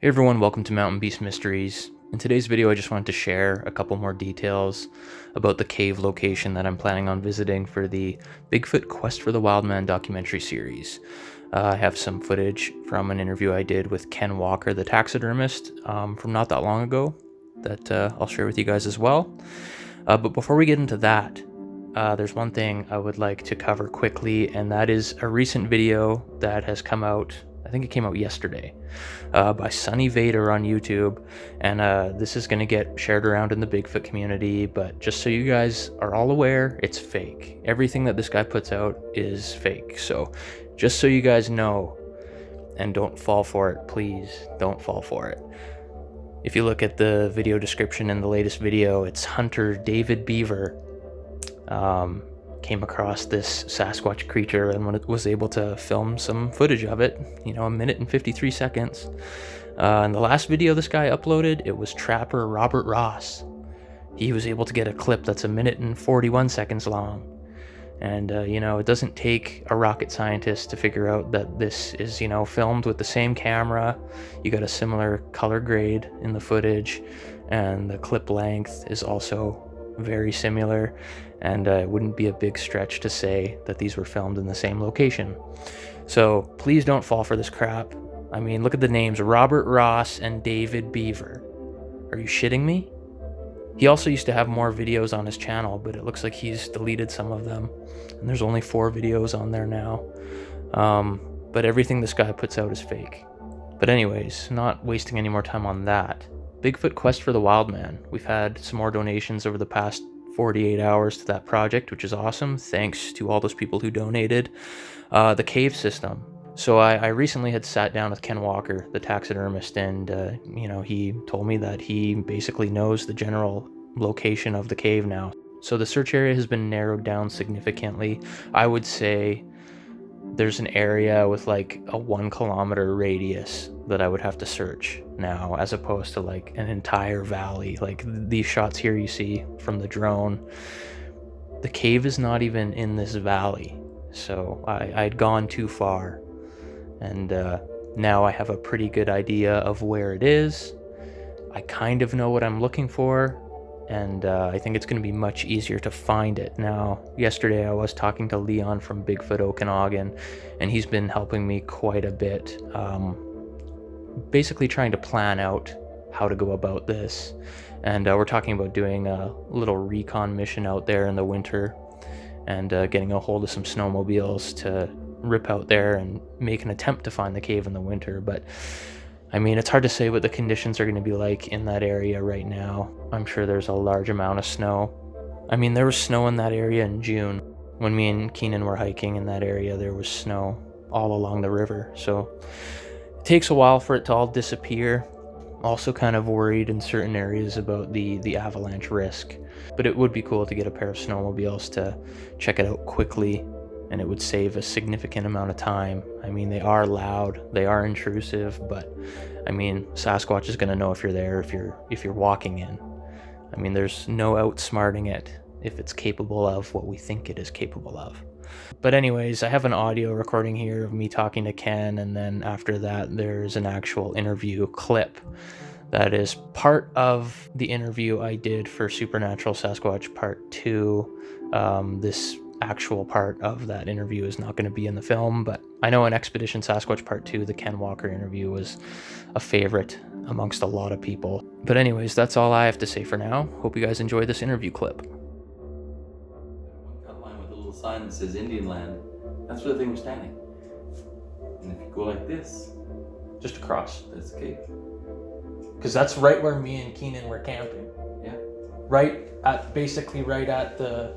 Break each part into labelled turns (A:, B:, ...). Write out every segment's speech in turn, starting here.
A: Hey everyone, welcome to Mountain Beast Mysteries. In today's video I just wanted to share a couple more details about the cave location that I'm planning on visiting for the Bigfoot Quest for the Wildman documentary series. I have some footage from an interview I did with Ken Walker, the taxidermist, from not that long ago that I'll share with you guys as well. But before we get into that, there's one thing I would like to cover quickly, and that is a recent video that has come out. I think it came out yesterday, by Sunny Vader on YouTube, and this is going to get shared around in the Bigfoot community, but just so you guys are all aware, it's fake. Everything that this guy puts out is fake, so just so you guys know, and don't fall for it, please, don't fall for it. If you look at the video description in the latest video, it's Hunter David Beaver came across this Sasquatch creature and was able to film some footage of it, a minute and 53 seconds. And the last video this guy uploaded, it was trapper Robert Ross. He was able to get a clip that's a minute and 41 seconds long. And, it doesn't take a rocket scientist to figure out that this is, filmed with the same camera. You got a similar color grade in the footage, and the clip length is also very similar, and it wouldn't be a big stretch to say that these were filmed in the same location. So please don't fall for this crap. I mean, look at the names, Robert Ross and David Beaver. Are you shitting me? He also used to have more videos on his channel, but it looks like he's deleted some of them, and there's only 4 videos on there now. But everything this guy puts out is fake. But anyways, not wasting any more time on that. Bigfoot Quest for the Wildman. We've had some more donations over the past 48 hours to that project, which is awesome. Thanks to all those people who donated. The cave system. So I recently had sat down with Ken Walker, the taxidermist, and he told me that he basically knows the general location of the cave now. So the search area has been narrowed down significantly. I would say there's an area with like a 1 kilometer radius that I would have to search now, as opposed to like an entire valley. Like these shots here you see from the drone, the cave is not even in this valley. So I'd gone too far, and now I have a pretty good idea of where it is. I kind of know what I'm looking for, and I think it's going to be much easier to find it. Now, yesterday I was talking to Leon from Bigfoot OKANAGAN, and he's been helping me quite a bit, basically trying to plan out how to go about this. And we're talking about doing a little recon mission out there in the winter, and getting a hold of some snowmobiles to rip out there and make an attempt to find the cave in the winter. But I mean, it's hard to say what the conditions are going to be like in that area right now. I'm sure there's a large amount of snow. I mean, there was snow in that area in June. When me and Keenan were hiking in that area, there was snow all along the river. So it takes a while for it to all disappear. Also kind of worried in certain areas about the avalanche risk. But it would be cool to get a pair of snowmobiles to check it out quickly, and it would save a significant amount of time. I mean, they are loud, they are intrusive, but I mean, Sasquatch is going to know if you're there, if you're walking in. I mean, there's no outsmarting it if it's capable of what we think it is capable of. But anyways, I have an audio recording here of me talking to Ken, and then after that there's an actual interview clip that is part of the interview I did for Supernatural Sasquatch Part 2. This actual part of that interview is not going to be in the film, but I know in Expedition Sasquatch Part 2, the Ken Walker interview was a favorite amongst a lot of people. But anyways, that's all I have to say for now. Hope you guys enjoy this interview clip.
B: One cut line with a little sign that says Indian land. That's where the thing was standing. And if you go like this,
A: Just across.
B: that's the cave.
A: Because that's right where me and Keenan were camping.
B: Yeah.
A: Basically right at the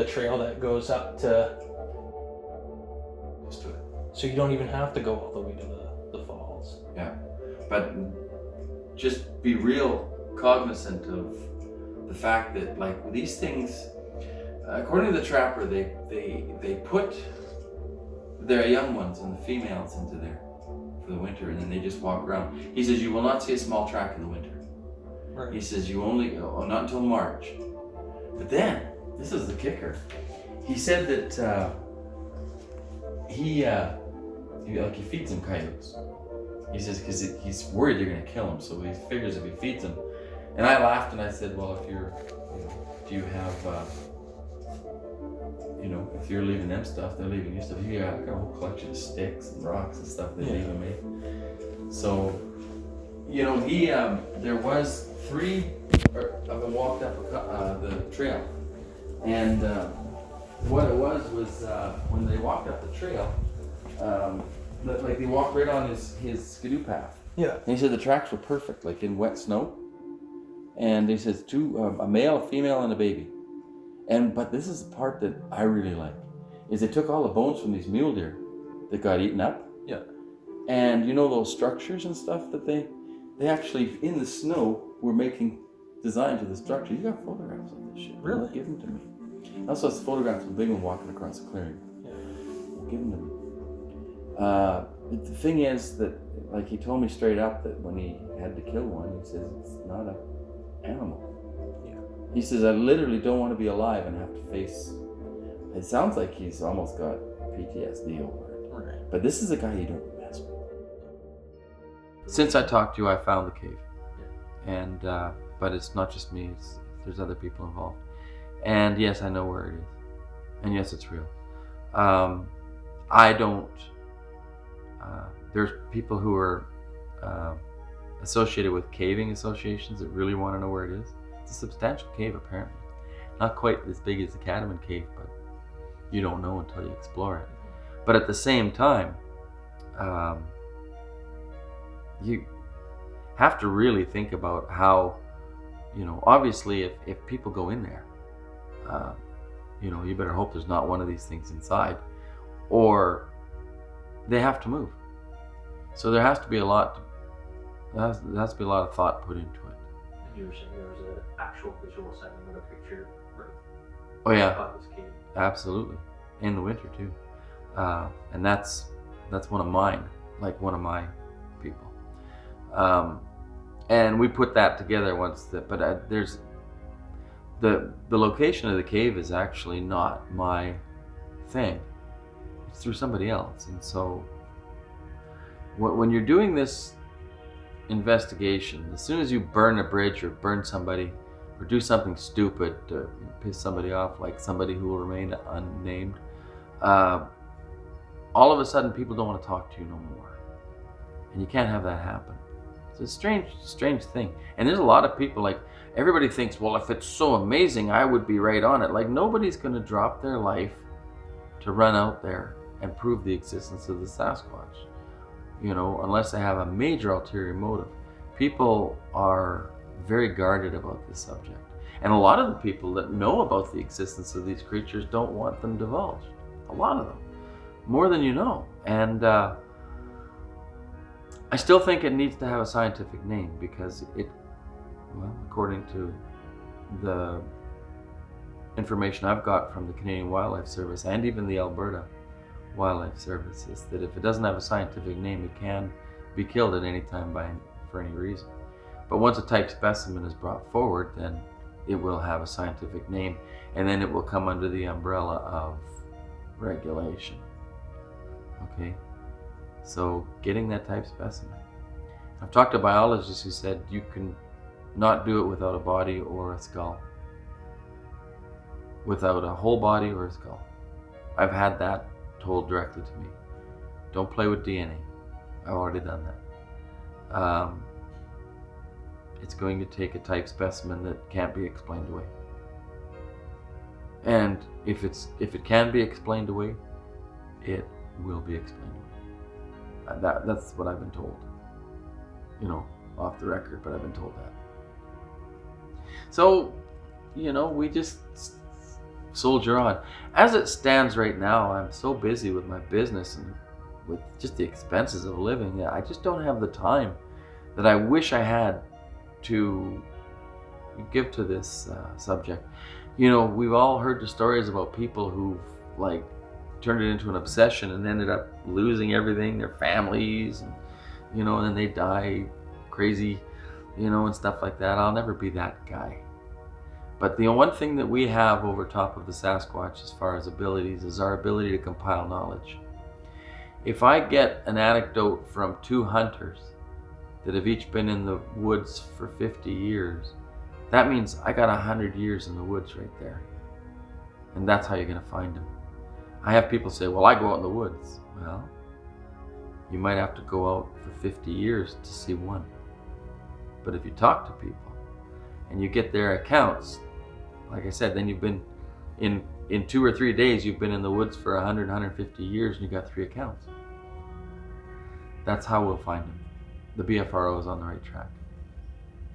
A: trail that goes up to
B: Just do it.
A: So you don't even have to go all the way to the falls.
B: Yeah. But just be real cognizant of the fact that, like, these things, according to the trapper, they put their young ones and the females into there for the winter, and then they just walk around. He says you will not see a small track in the winter.
A: Right.
B: He says you only not until March. But then this is the kicker. He said that he feeds them coyotes. He says, because he's worried they're going to kill him, so he figures if he feeds them. And I laughed and I said, well, if you're, do you have, if you're leaving them stuff, they're leaving you stuff. Yeah, I got a whole collection of sticks and rocks and stuff they leave me. So, there was 3 of them walked up the trail. And what it was when they walked up the trail, they walked right on his skidoo path.
A: Yeah.
B: And he said the tracks were perfect, like in wet snow. And he says a male, a female, and a baby. But this is the part that I really like, is they took all the bones from these mule deer that got eaten up.
A: Yeah.
B: And those structures and stuff that they actually in the snow were making designs of the structure. You got photographs of this shit.
A: Really?
B: Give them to me. I also have photographs of a big one walking across the clearing.
A: Yeah.
B: Give them to me. The thing is that, like, he told me straight up that when he had to kill one, he says it's not an animal.
A: Yeah.
B: He says, I literally don't want to be alive and have to face. It sounds like he's almost got PTSD over it.
A: Right.
B: But this is a guy you don't mess with. Since I talked to you, I found the cave. Yeah. And but it's not just me. There's other people involved. And yes, I know where it is. And yes, it's real. I don't. There's people who are associated with caving associations that really want to know where it is. It's a substantial cave, apparently. Not quite as big as the Cataman Cave, but you don't know until you explore it. But at the same time, you have to really think about how, obviously if people go in there, you better hope there's not one of these things inside, or they have to move. So there has to be a lot of thought put into it.
A: You were saying there was an actual visual sighting of a creature.
B: Oh yeah,
A: About this cave.
B: absolutely, in the winter too, and that's one of mine, like one of my people, and we put that together once. There's the location of the cave is actually not my thing. It's through somebody else, and so when you're doing this investigation, as soon as you burn a bridge or burn somebody or do something stupid to piss somebody off, like somebody who will remain unnamed, all of a sudden people don't want to talk to you no more, and you can't have that happen. It's a strange thing. And there's a lot of people, like, everybody thinks, well, if it's so amazing, I would be right on it. Like, nobody's going to drop their life to run out there and prove the existence of the Sasquatch, unless they have a major ulterior motive. People are very guarded about this subject. And a lot of the people that know about the existence of these creatures don't want them divulged. A lot of them. More than you know. And I still think it needs to have a scientific name, because according to the information I've got from the Canadian Wildlife Service and even the Alberta Wildlife Service, is that if it doesn't have a scientific name, it can be killed at any time for any reason. But once a type specimen is brought forward, then it will have a scientific name, and then it will come under the umbrella of regulation. Okay? So getting that type specimen. I've talked to biologists who said you can not do it without a body or a skull. Without a whole body or a skull. I've had that told directly to me. Don't play with DNA. I've already done that. It's going to take a type specimen that can't be explained away. And if it can be explained away, it will be explained away. That's what I've been told. Off the record, but I've been told that. So, we just soldier on. As it stands right now, I'm so busy with my business and with just the expenses of living that I just don't have the time that I wish I had to give to this subject. We've all heard the stories about people who've turned it into an obsession and ended up losing everything, their families, and and then they die crazy, and stuff like that. I'll never be that guy. But the one thing that we have over top of the Sasquatch as far as abilities is our ability to compile knowledge. if I get an anecdote from 2 hunters that have each been in the woods for 50 years, that means I got 100 years in the woods right there. And that's how you're gonna find them. I have people say, well, I go out in the woods. Well, you might have to go out for 50 years to see one. But if you talk to people and you get their accounts, like I said, then you've been in 2 or 3 days, you've been in the woods for 100, 150 years and you got 3 accounts. That's how we'll find them. The BFRO is on the right track.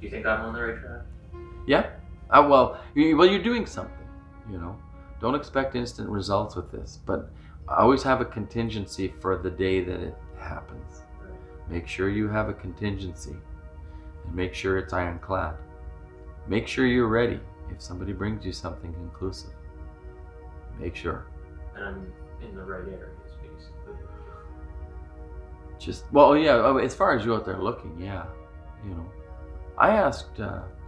A: Do you think I'm on the right track?
B: Yeah. Well, you're doing something, you know. Don't expect instant results with this, but always have a contingency for the day that it happens. Make sure you have a contingency and make sure it's ironclad. Make sure you're ready if somebody brings you something conclusive. Make sure.
A: And I'm in the right areas, basically.
B: Well, yeah, as far as you out there looking, yeah, you know. I asked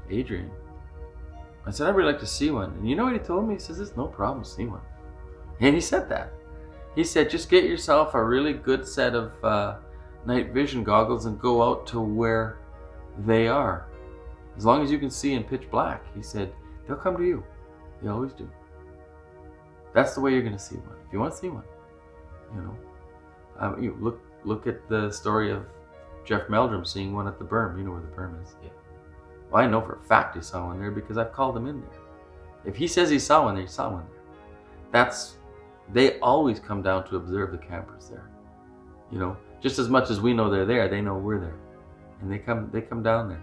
B: Adrian, I said, I'd really like to see one. And you know what he told me? He says, it's no problem, see one. And he said that. He said, just get yourself a really good set of night vision goggles and go out to where they are. As long as you can see in pitch black, he said, they'll come to you. They always do. That's the way you're going to see one. If you want to see one, you know. You look at the story of Jeff Meldrum seeing one at the berm. You know where the berm is.
A: Yeah.
B: Well, I know for a fact he saw one there because I've called him in there. If he says he saw one there, he saw one there. They always come down to observe the campers there. You know, just as much as we know they're there, they know we're there. And they come down there.